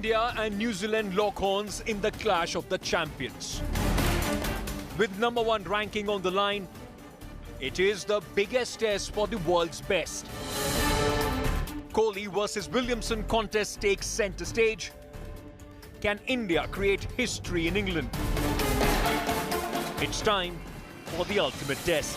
India and New Zealand lock horns in the clash of the champions. With #1 ranking on the line, it is the biggest test for the world's best. Kohli versus Williamson contest takes centre stage. Can India create history in England? It's time for the ultimate test.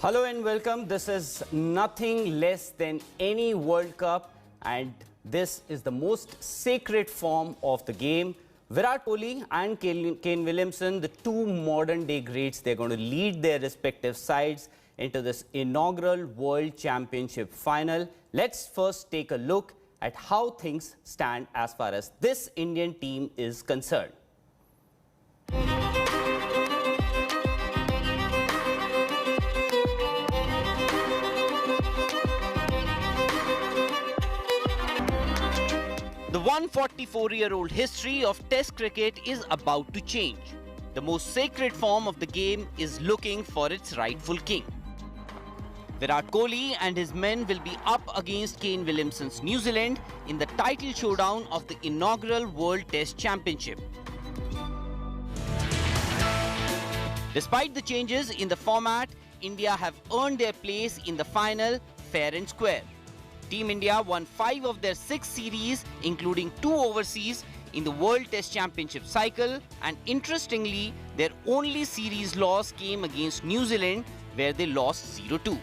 Hello and welcome. This is nothing less than any World Cup, and this is the most sacred form of the game. Virat Kohli and Kane Williamson, the two modern-day greats, they're going to lead their respective sides into this inaugural World Championship final. Let's first take a look at how things stand as far as this Indian team is concerned. The 144-year-old history of Test cricket is about to change. The most sacred form of the game is looking for its rightful king. Virat Kohli and his men will be up against Kane Williamson's New Zealand in the title showdown of the inaugural World Test Championship. Despite the changes in the format, India have earned their place in the final fair and square. Team India won 5 of their 6 series, including 2 overseas, in the World Test Championship cycle, and interestingly, their only series loss came against New Zealand, where they lost 0-2.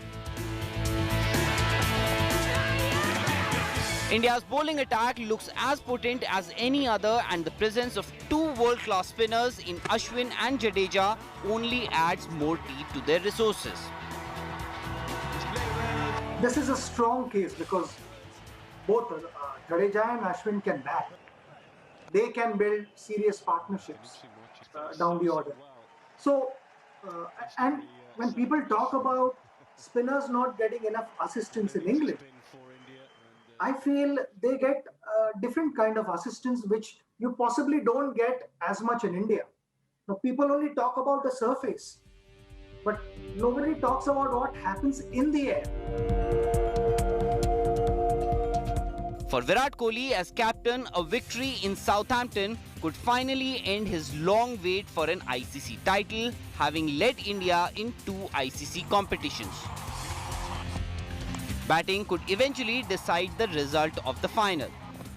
India's bowling attack looks as potent as any other, and the presence of 2 world-class spinners in Ashwin and Jadeja only adds more teeth to their resources. This is a strong case because both Jadeja and Ashwin can bat. They can build serious partnerships down the order. So, and when people talk about spinners not getting enough assistance in England, I feel they get a different kind of assistance which you possibly don't get as much in India. Now, people only talk about the surface, but nobody talks about what happens in the air. For Virat Kohli as captain, a victory in Southampton could finally end his long wait for an ICC title, having led India in 2 ICC competitions. Batting could eventually decide the result of the final.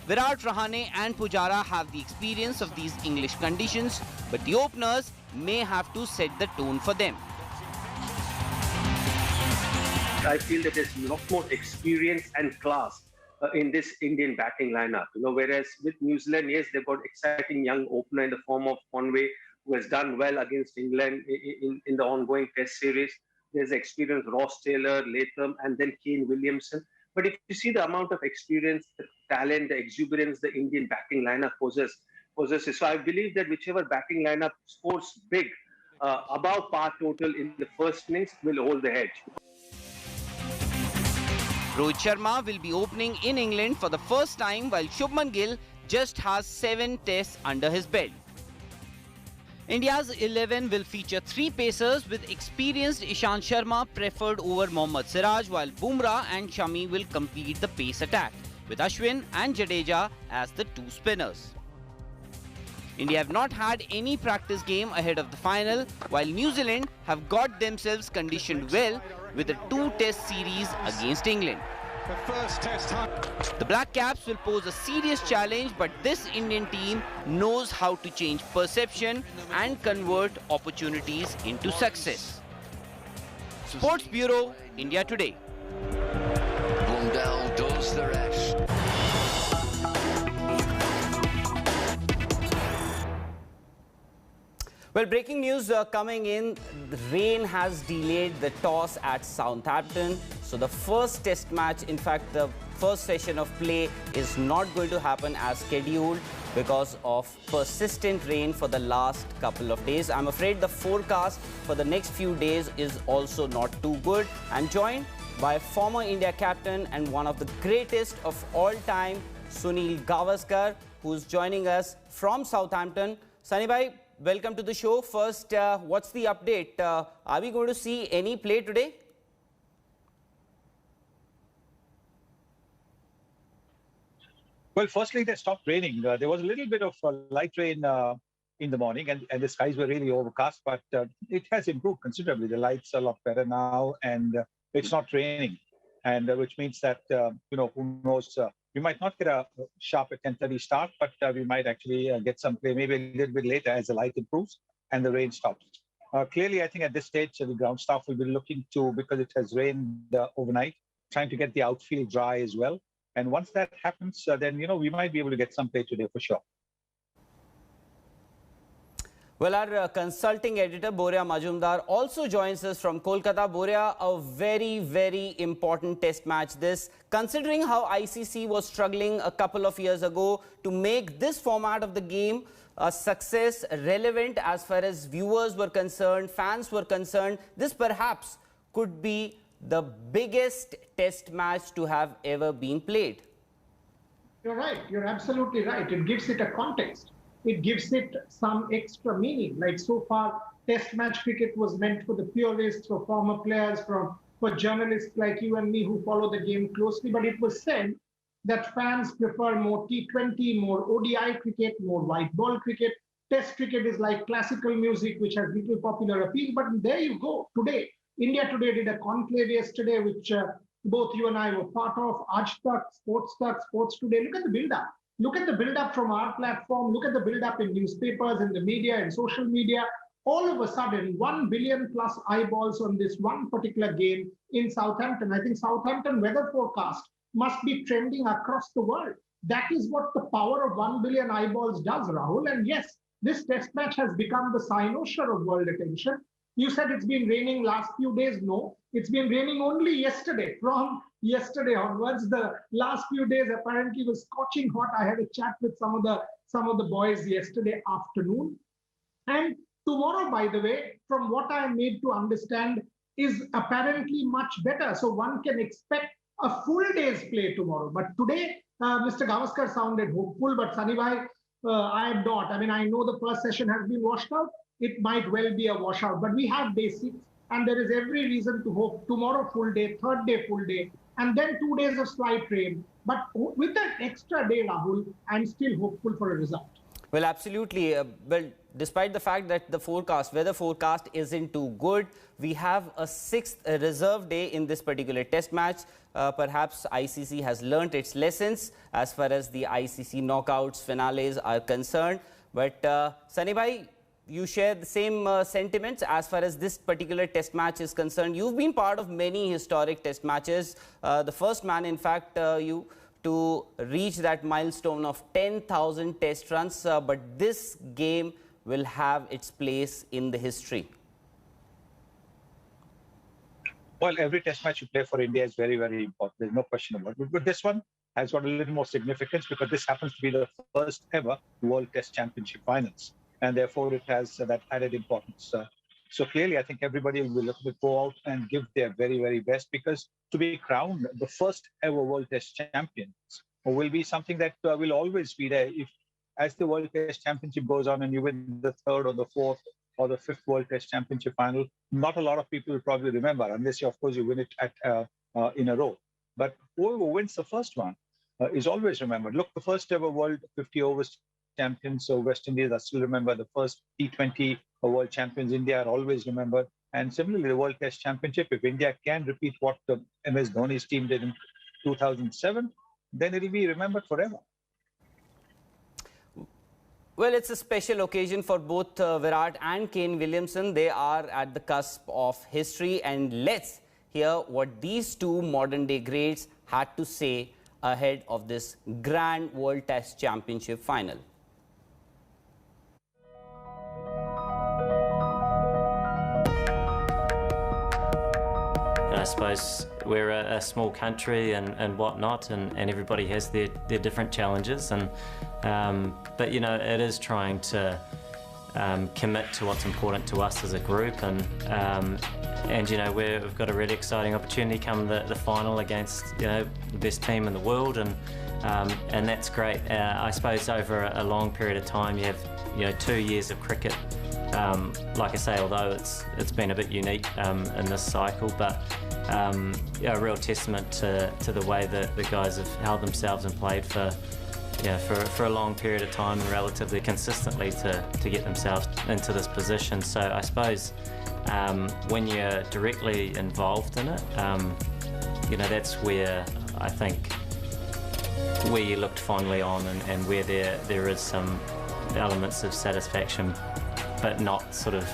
Virat, Rahane and Pujara have the experience of these English conditions, but the openers may have to set the tone for them. I feel that there's a lot more experience and class in this Indian batting lineup. Whereas with New Zealand, yes, they've got exciting young opener in the form of Conway, who has done well against England in the ongoing Test series. There's experienced Ross Taylor, Latham, and then Kane Williamson. But if you see the amount of experience, the talent, the exuberance the Indian batting lineup possesses, so I believe that whichever batting lineup scores big, above par total in the first innings, will hold the edge. Rohit Sharma will be opening in England for the first time, while Shubman Gill just has 7 tests under his belt. India's 11 will feature 3 pacers, with experienced Ishant Sharma preferred over Mohammad Siraj, while Bumrah and Shami will complete the pace attack, with Ashwin and Jadeja as the 2 spinners. India have not had any practice game ahead of the final, while New Zealand have got themselves conditioned well with a 2-test series against England. The Black Caps will pose a serious challenge, but this Indian team knows how to change perception and convert opportunities into success. Sports Bureau, India Today. Blundell does the rest. Well, breaking news coming in, the rain has delayed the toss at Southampton. So the first test match, in fact, the first session of play is not going to happen as scheduled because of persistent rain for the last couple of days. I'm afraid the forecast for the next few days is also not too good. I'm joined by former India captain and one of the greatest of all time, Sunil Gavaskar, who's joining us from Southampton. Sunny bhai, welcome to the show. First, what's the update? Are we going to see any play today? Well, firstly, they stopped raining. There was a little bit of light rain in the morning, and the skies were really overcast, but it has improved considerably. The lights are a lot better now, and it's not raining, and which means that, who knows, we might not get a sharp at 10:30 start, but we might actually get some play maybe a little bit later as the light improves and the rain stops. Clearly, I think at this stage, the ground staff will be looking to, because it has rained overnight, trying to get the outfield dry as well. And once that happens, then, we might be able to get some play today for sure. Well, our consulting editor, Boria Majumdar, also joins us from Kolkata. Boria, a very, very important test match this, considering how ICC was struggling a couple of years ago to make this format of the game a success, relevant as far as viewers were concerned, fans were concerned. This perhaps could be the biggest test match to have ever been played. You're right. You're absolutely right. It gives it a context. It gives it some extra meaning. Like so far, test match cricket was meant for the purists, for former players, for journalists like you and me who follow the game closely. But it was said that fans prefer more T20, more ODI cricket, more white ball cricket. Test cricket is like classical music, which has little popular appeal. But there you go. Today, India Today did a conclave yesterday, which both you and I were part of. Aaj Tak, Sports Today. Look at the build-up. Look at the build-up from our platform. Look at the build-up in newspapers, in the media, in social media. All of a sudden, 1 billion plus eyeballs on this one particular game in Southampton. I think Southampton weather forecast must be trending across the world. That is what the power of 1 billion eyeballs does, Rahul. And yes, this test match has become the cynosure of world attention. You said it's been raining last few days. No, it's been raining only yesterday. From yesterday onwards, the last few days apparently was scorching hot. I had a chat with some of the boys yesterday afternoon. And tomorrow, by the way, from what I am made to understand, is apparently much better. So one can expect a full day's play tomorrow. But today, Mr. Gavaskar sounded hopeful, but Sunny I am not. I mean, I know the first session has been washed out. It might well be a washout, but we have basics, and there is every reason to hope tomorrow full day, third day full day, and then 2 days of slight rain. But with that extra day, Rahul, I'm still hopeful for a result. Well, absolutely. Well, despite the fact that the weather forecast isn't too good, we have a sixth reserve day in this particular test match. Perhaps ICC has learnt its lessons as far as the ICC knockouts finales are concerned. But Sunny bhai, you share the same sentiments as far as this particular test match is concerned. You've been part of many historic test matches. The first man, in fact, to reach that milestone of 10,000 test runs. But this game will have its place in the history. Well, every test match you play for India is very, very important. There's no question about it. But this one has got a little more significance because this happens to be the first ever World Test Championship finals. And therefore, it has that added importance. So clearly, I think everybody will be looking to go out and give their very, very best, because to be crowned the first ever World Test champions will be something that will always be there. If, as the World Test Championship goes on and you win the third or the fourth or the fifth World Test Championship final, not a lot of people will probably remember, unless you, of course, you win it in a row. But whoever wins the first one is always remembered. Look, the first ever World 50 overs champions, so West Indies, I still remember. The first T20 world champions, India, are always remembered. And similarly, the World Test Championship, if India can repeat what the MS Dhoni's team did in 2007, then it will be remembered forever. Well, it's a special occasion for both Virat and Kane Williamson. They are at the cusp of history, and let's hear what these two modern-day greats had to say ahead of this grand World Test Championship final. I suppose we're a small country and whatnot, and everybody has their different challenges, and but you know, it is trying to commit to what's important to us as a group, and you know, we've got a really exciting opportunity come the final against, you know, the best team in the world, and that's great. I suppose over a long period of time, you have, you know, 2 years of cricket. Like I say, although it's been a bit unique in this cycle, but a real testament to the way that the guys have held themselves and played for for a long period of time and relatively consistently to get themselves into this position. So I suppose when you're directly involved in it, that's where I think where you looked fondly on and where there is some elements of satisfaction, but not sort of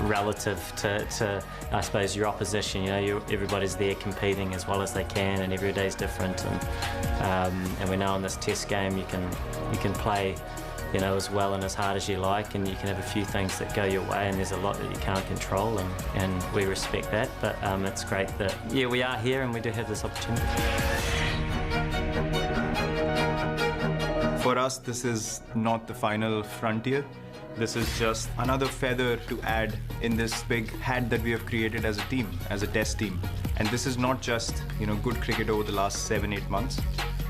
relative to I suppose your opposition. Everybody's there competing as well as they can, and every day's different. And we know in this Test game you can play, as well and as hard as you like, and you can have a few things that go your way, and there's a lot that you can't control, and we respect that. But it's great that we are here and we do have this opportunity. For us, this is not the final frontier. This is just another feather to add in this big hat that we have created as a team, as a test team. And this is not just, good cricket over the last 7-8 months.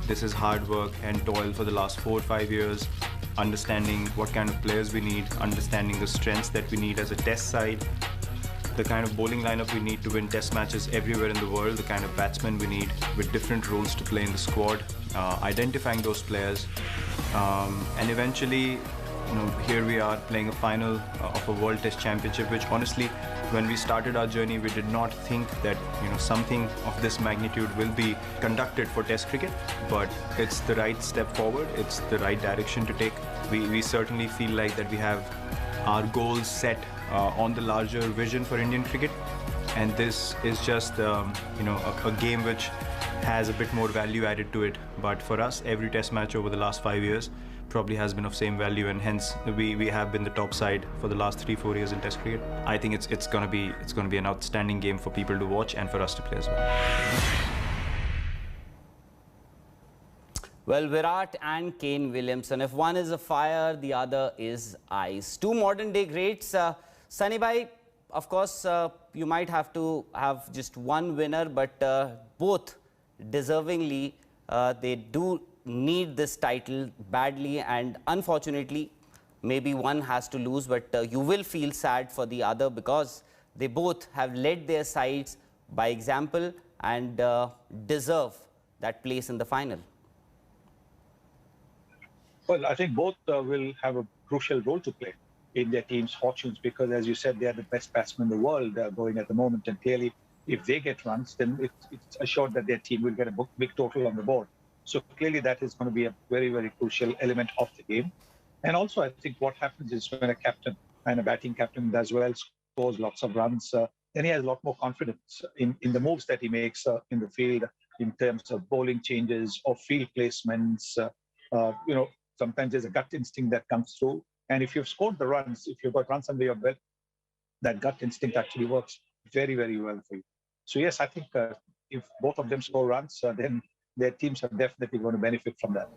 This is hard work and toil for the last 4 or 5 years, understanding what kind of players we need, understanding the strengths that we need as a test side, the kind of bowling lineup we need to win test matches everywhere in the world, the kind of batsmen we need with different roles to play in the squad, identifying those players, and eventually, here we are playing a final of a World Test Championship, which honestly, when we started our journey, we did not think that, something of this magnitude will be conducted for Test cricket, but it's the right step forward, it's the right direction to take. We certainly feel like that we have our goals set on the larger vision for Indian cricket, and this is just, a game which has a bit more value added to it. But for us, every Test match over the last 5 years probably has been of same value, and hence we have been the top side for the last 3-4 years in Test cricket. I think it's gonna be an outstanding game for people to watch and for us to play as well. Well, Virat and Kane Williamson, if one is a fire, the other is ice. Two modern day greats. Sunny bhai, of course, you might have to have just one winner, but both deservingly, they do need this title badly, and unfortunately maybe one has to lose, but you will feel sad for the other because they both have led their sides by example and deserve that place in the final. Well, I think both will have a crucial role to play in their team's fortunes because, as you said, they are the best batsmen in the world going at the moment, and clearly if they get runs, then it's assured that their team will get a big total on the board. So clearly that is going to be a very, very crucial element of the game. And also, I think what happens is when a captain and a batting captain does well, scores lots of runs, then he has a lot more confidence in the moves that he makes in the field in terms of bowling changes or field placements. Sometimes there's a gut instinct that comes through. And if you've scored the runs, if you've got runs under your belt, that gut instinct actually works very, very well for you. So yes, I think if both of them score runs, then their teams are definitely going to benefit from that.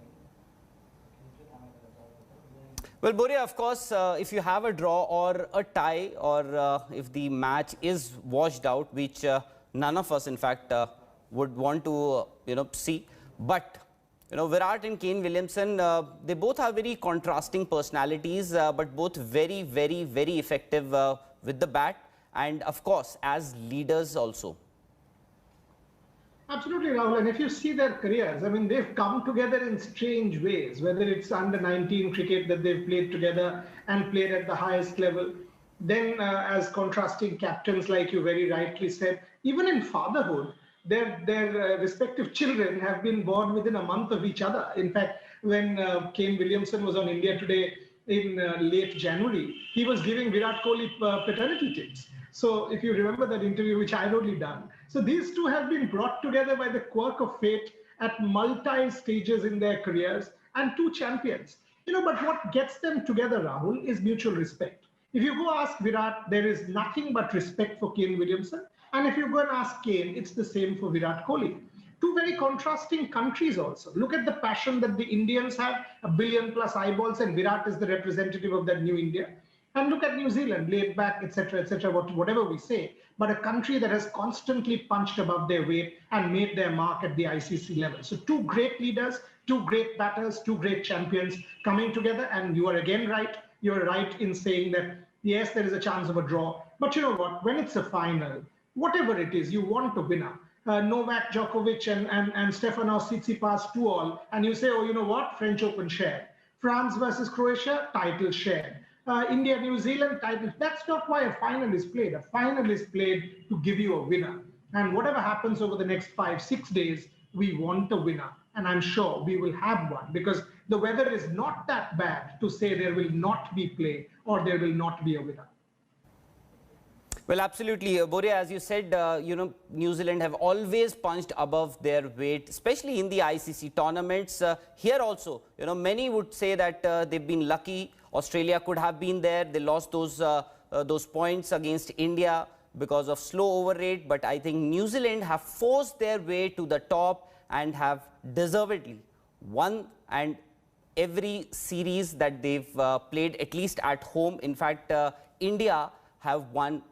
Well, Boria, of course, if you have a draw or a tie, or if the match is washed out, which none of us, in fact, would want to, see. But, Virat and Kane Williamson, they both have very contrasting personalities, but both very, very, very effective with the bat. And, of course, as leaders also. Absolutely, Rahul. And if you see their careers, I mean, they've come together in strange ways, whether it's under-19 cricket that they've played together and played at the highest level. Then as contrasting captains, like you very rightly said, even in fatherhood, their respective children have been born within a month of each other. In fact, when Kane Williamson was on India Today in late January, he was giving Virat Kohli paternity tips. So if you remember that interview, which I'd only done. So these two have been brought together by the quirk of fate at multi-stages in their careers, and two champions. But what gets them together, Rahul, is mutual respect. If you go ask Virat, there is nothing but respect for Kane Williamson. And if you go and ask Kane, it's the same for Virat Kohli. Two very contrasting countries also. Look at the passion that the Indians have, 1 billion+ eyeballs, and Virat is the representative of that new India. And look at New Zealand, laid back, etc., whatever we say, but a country that has constantly punched above their weight and made their mark at the ICC level. So two great leaders, two great batters, two great champions coming together. And you are again right. You're right in saying that, yes, there is a chance of a draw. But you know what? When it's a final, whatever it is, you want a winner. Novak Djokovic and Stefanos Tsitsipas 2-all, and you say, oh, you know what, French Open shared. France versus Croatia, title shared. India, New Zealand, title. That's not why a final is played. A final is played to give you a winner. And whatever happens over the next 5-6 days, we want a winner. And I'm sure we will have one, because the weather is not that bad to say there will not be play or there will not be a winner. Well, absolutely. Boria, as you said, New Zealand have always punched above their weight, especially in the ICC tournaments. Here also, many would say that they've been lucky. Australia could have been there. They lost those points against India because of slow over rate. But I think New Zealand have forced their way to the top and have deservedly won and every series that they've played, at least at home. In fact, India have won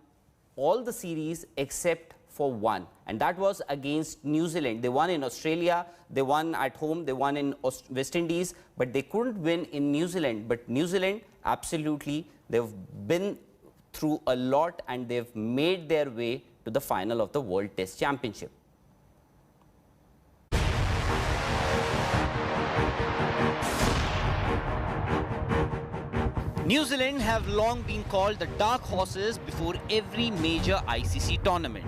all the series except for one, and that was against New Zealand. They won in Australia, they won at home, they won in West Indies, but they couldn't win in New Zealand. But New Zealand, absolutely, they've been through a lot and they've made their way to the final of the World Test Championship. New Zealand have long been called the dark horses before every major ICC tournament.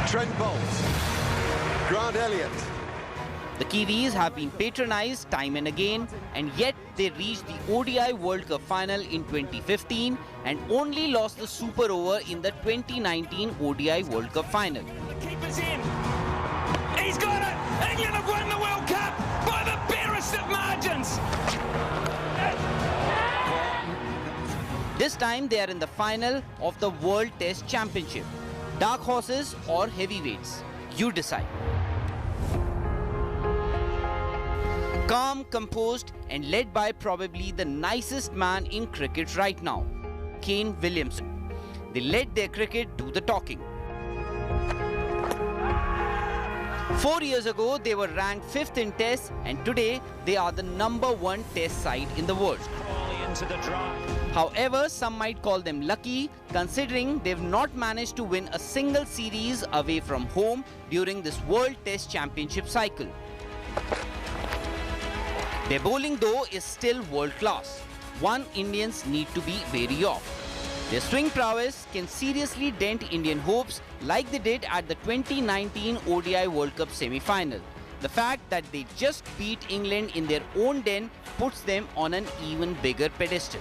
Trent Bolt, Grant Elliott. The Kiwis have been patronised time and again, and yet they reached the ODI World Cup final in 2015 and only lost the super over in the 2019 ODI World Cup final. The keeper's in. He's got it. England have won the World Cup by the barest of margins. This time they are in the final of the World Test Championship. Dark horses or heavyweights? You decide. Calm, composed and led by probably the nicest man in cricket right now, Kane Williamson. They let their cricket do the talking. 4 years ago, they were ranked 5th in Tests, and today they are the #1 Test side in the world. However, some might call them lucky, considering they've not managed to win a single series away from home during this World Test Championship cycle. Their bowling, though, is still world-class, one Indians need to be wary of. Their swing prowess can seriously dent Indian hopes like they did at the 2019 ODI World Cup semi-final. The fact that they just beat England in their own den puts them on an even bigger pedestal.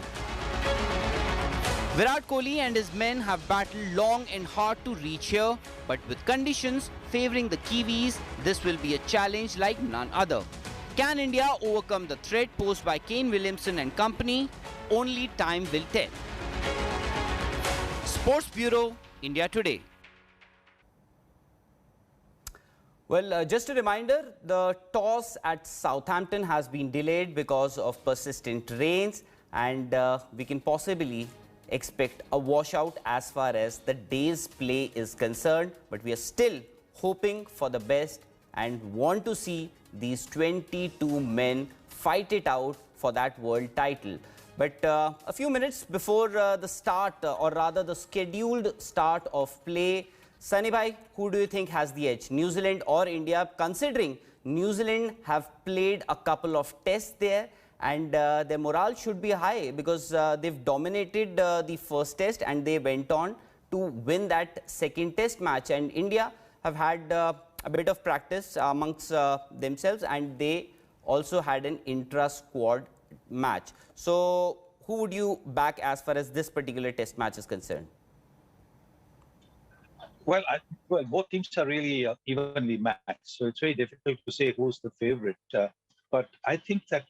Virat Kohli and his men have battled long and hard to reach here, but with conditions favouring the Kiwis, this will be a challenge like none other. Can India overcome the threat posed by Kane Williamson and company? Only time will tell. Sports Bureau, India Today. Well, just a reminder, the toss at Southampton has been delayed because of persistent rains, and we can possibly expect a washout as far as the day's play is concerned. But we are still hoping for the best and want to see these 22 men fight it out for that world title. But a few minutes before the start, or rather the scheduled start of play, Sunny bhai, who do you think has the edge, New Zealand or India, considering New Zealand have played a couple of tests there and their morale should be high because they've dominated the first test and they went on to win that second test match, and India have had a bit of practice amongst themselves and they also had an intra-squad match. So who would you back as far as this particular test match is concerned? Well, both teams are really evenly matched, so it's very difficult to say who's the favorite. But I think that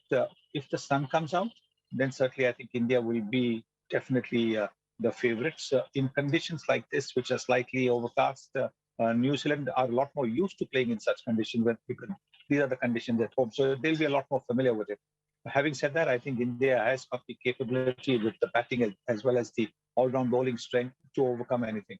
if the sun comes out, then certainly I think India will be definitely the favorites. In conditions like this, which are slightly overcast, New Zealand are a lot more used to playing in such conditions because these are the conditions at home, so they'll be a lot more familiar with it. Having said that, I think India has got the capability with the batting as well as the all-round bowling strength to overcome anything.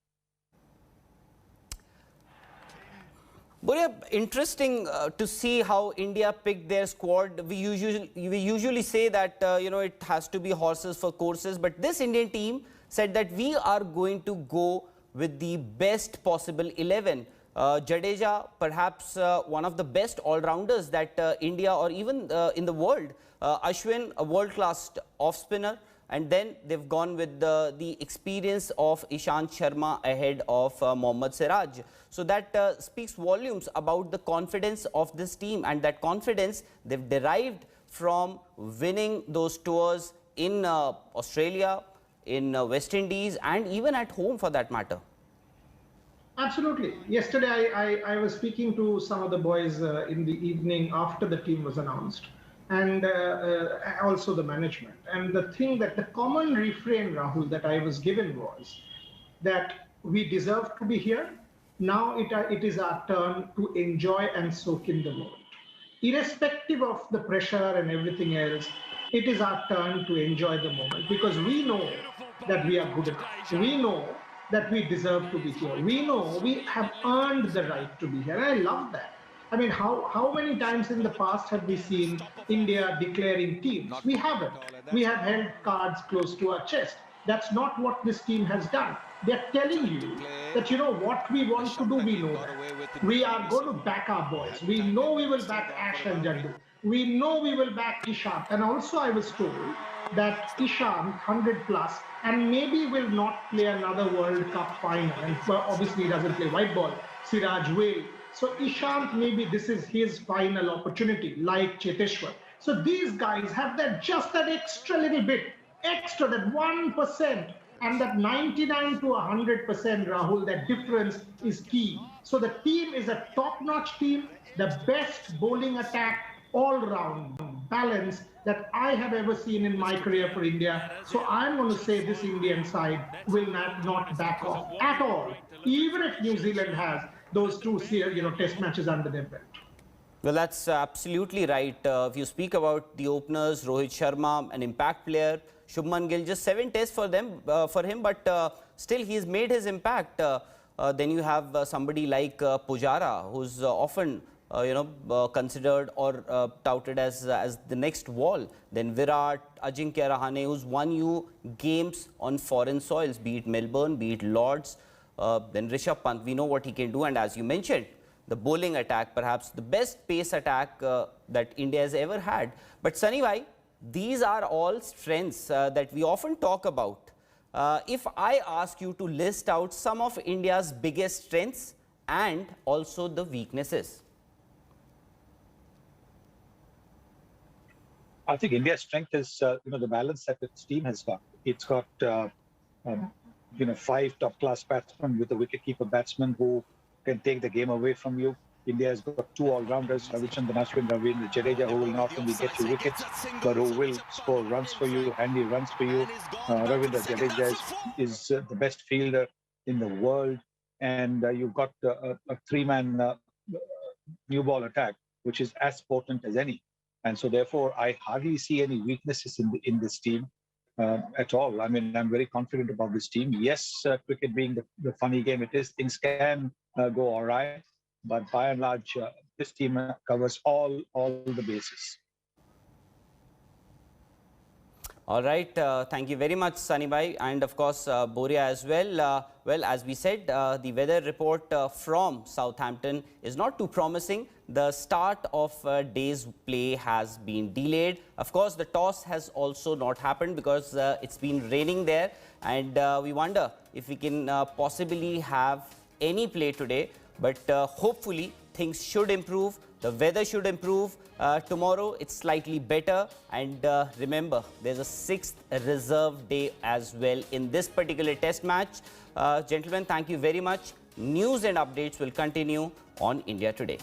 Boria, interesting to see how India picked their squad. We usually say that it has to be horses for courses, but this Indian team said that we are going to go with the best possible 11. Jadeja, perhaps one of the best all-rounders that India or even in the world. Ashwin, a world-class off-spinner. And then they've gone with the experience of Ishant Sharma ahead of Mohammad Siraj. So that speaks volumes about the confidence of this team, and that confidence they've derived from winning those tours in Australia, in West Indies, and even at home for that matter. Absolutely. Yesterday, I was speaking to some of the boys in the evening after the team was announced, and also the management. And the thing that the common refrain, Rahul, that I was given was that we deserve to be here. Now it is our turn to enjoy and soak in the moment. Irrespective of the pressure and everything else, it is our turn to enjoy the moment, because we know that we are good enough. We know that we deserve to be here. We know we have earned the right to be here. And I love that. I mean, how many times in the past have we seen India declaring teams? We haven't. We have held cards close to our chest. That's not what this team has done. They're telling you that, you know, what we want to do, we know that. We are going to back our boys. We know we will back Ash and Jandu. We know we will back Ishant. And also I was told that Ishant, 100 plus, and maybe will not play another World Cup final. And obviously he doesn't play white ball. Siraj will. So Ishant, maybe this is his final opportunity, like Cheteshwar. So these guys have that just that extra little bit, extra, that 1%, and that 99 to 100%, Rahul, that difference is key. So the team is a top-notch team, the best bowling attack, all-round balance that I have ever seen in my career for India. So I'm going to say this Indian side will not back off at all, even if New Zealand has those two, test matches under their belt. Well, that's absolutely right. If you speak about the openers, Rohit Sharma, an impact player, Shubman Gill, just 7 tests for him, but still he's made his impact. Then you have somebody like Pujara, who's often considered or touted as the next wall. Then Virat, Ajinkya Rahane, who's won you games on foreign soils, be it Melbourne, be it Lords. Then Rishabh Pant, we know what he can do, and as you mentioned, the bowling attack, perhaps the best pace attack that India has ever had. But Sunny bhai, these are all strengths that we often talk about. If I ask you to list out some of India's biggest strengths and also the weaknesses. I think India's strength is the balance that its team has got. It's got 5 top-class batsmen with a wicket-keeper batsman who can take the game away from you. India has got 2 all-rounders, Ravichandran Ashwin, Ravindra Jadeja, who will not only get you wickets, but who will score runs for you, handy runs for you. Ravindra Jadeja is the best fielder in the world. And you've got a 3-man new ball attack, which is as potent as any. And so, therefore, I hardly see any weaknesses in this team at all. I mean, I'm very confident about this team. Yes, cricket being the funny game it is, things can go all right. But by and large, this team covers all the bases. All right. Thank you very much, Sunny bhai, and of course, Boria as well. Well, as we said, the weather report from Southampton is not too promising. The start of day's play has been delayed. Of course, the toss has also not happened because it's been raining there. And we wonder if we can possibly have any play today. But hopefully, things should improve. The weather should improve. Tomorrow, it's slightly better. And remember, there's a 6th reserve day as well in this particular test match. Gentlemen, thank you very much. News and updates will continue on India Today.